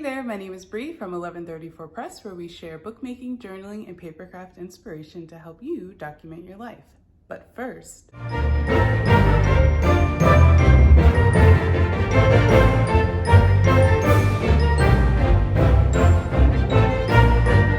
there, my name is Bree from 1134 Press, where we share bookmaking, journaling, and papercraft inspiration to help you document your life. But first,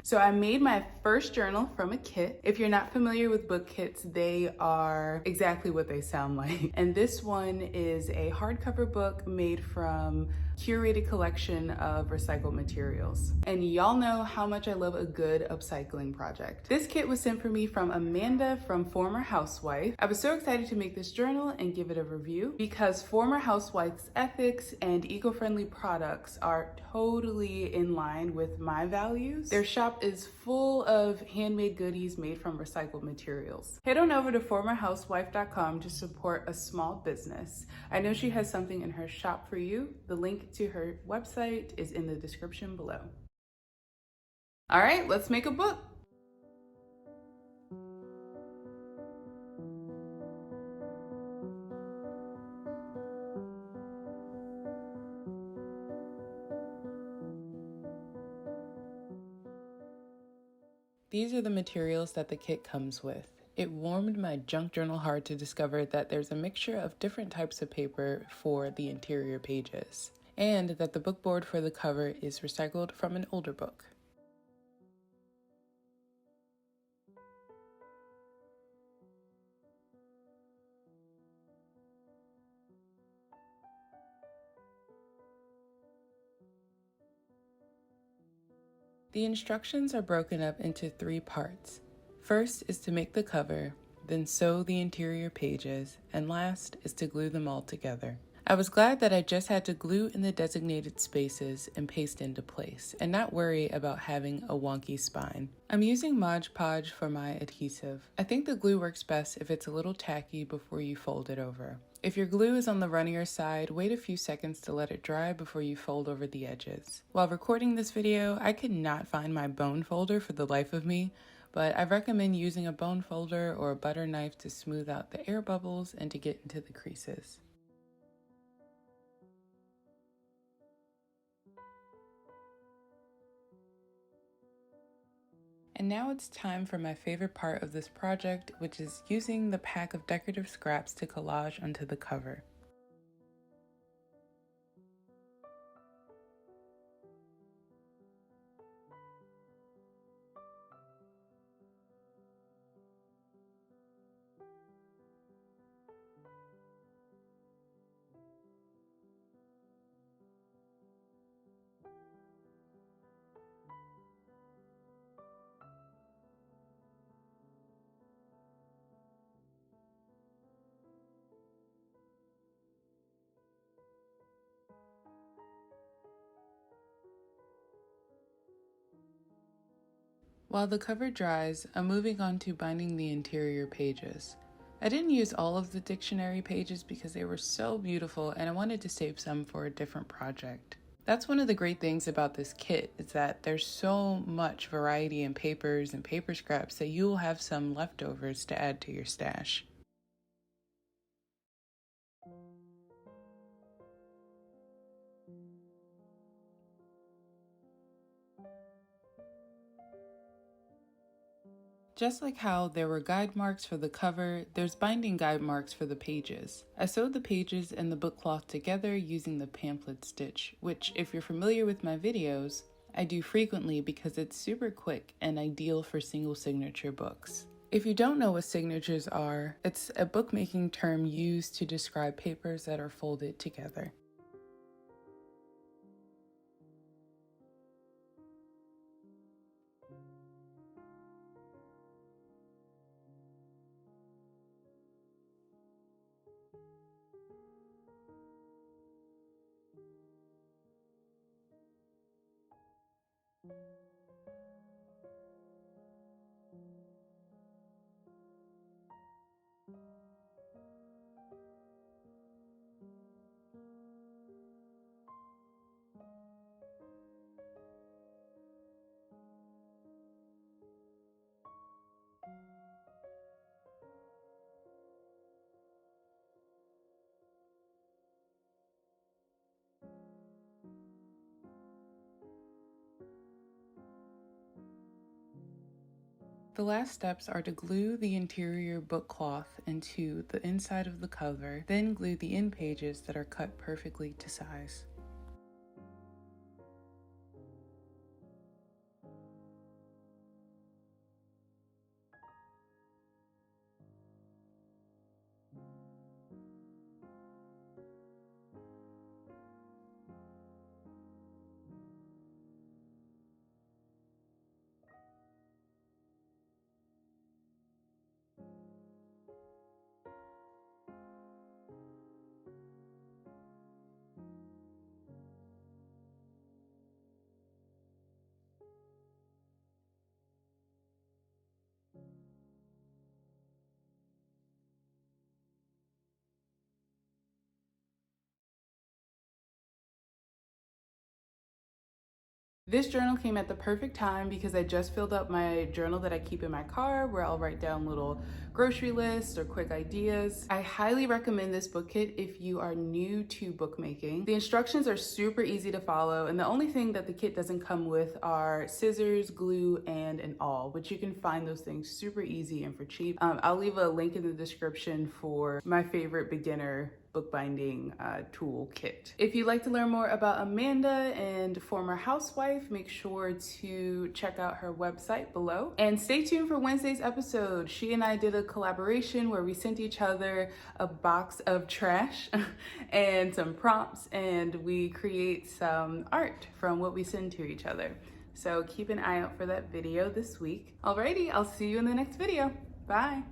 so I made my first journal from a kit. If you're not familiar with book kits, they are exactly what they sound like. And this one is a hardcover book made from curated collection of recycled materials. And y'all know how much I love a good upcycling project. This kit was sent for me from Amanda from Former Housewife. I was so excited to make this journal and give it a review because Former Housewife's ethics and eco-friendly products are totally in line with my values. Their shop is full of handmade goodies made from recycled materials. Head on over to formerhousewife.com to support a small business. I know she has something in her shop for you. The link to her website is in the description below. All right, let's make a book. These are the materials that the kit comes with. It warmed my junk journal heart to discover that there's a mixture of different types of paper for the interior pages, and that the book board for the cover is recycled from an older book. The instructions are broken up into 3 parts. First is to make the cover, then sew the interior pages, and last is to glue them all together. I was glad that I just had to glue in the designated spaces and paste into place, and not worry about having a wonky spine. I'm using Mod Podge for my adhesive. I think the glue works best if it's a little tacky before you fold it over. If your glue is on the runnier side, wait a few seconds to let it dry before you fold over the edges. While recording this video, I could not find my bone folder for the life of me, but I recommend using a bone folder or a butter knife to smooth out the air bubbles and to get into the creases. And now it's time for my favorite part of this project, which is using the pack of decorative scraps to collage onto the cover. While the cover dries, I'm moving on to binding the interior pages. I didn't use all of the dictionary pages because they were so beautiful and I wanted to save some for a different project. That's one of the great things about this kit, is that there's so much variety in papers and paper scraps that you'll have some leftovers to add to your stash. Just like how there were guide marks for the cover, there's binding guide marks for the pages. I sewed the pages and the book cloth together using the pamphlet stitch, which, if you're familiar with my videos, I do frequently because it's super quick and ideal for single signature books. If you don't know what signatures are, it's a bookmaking term used to describe papers that are folded together. The last steps are to glue the interior book cloth into the inside of the cover, then glue the end pages that are cut perfectly to size. This journal came at the perfect time because I just filled up my journal that I keep in my car where I'll write down little grocery lists or quick ideas. I highly recommend this book kit if you are new to bookmaking. The instructions are super easy to follow, and the only thing that the kit doesn't come with are scissors, glue, and an awl, which you can find those things super easy and for cheap. I'll leave a link in the description for my favorite beginner bookbinding tool kit. If you'd like to learn more about Amanda and Former Housewife, make sure to check out her website below. And stay tuned for Wednesday's episode. She and I did a collaboration where we sent each other a box of trash and some prompts, and we create some art from what we send to each other. So keep an eye out for that video this week. Alrighty, I'll see you in the next video. Bye.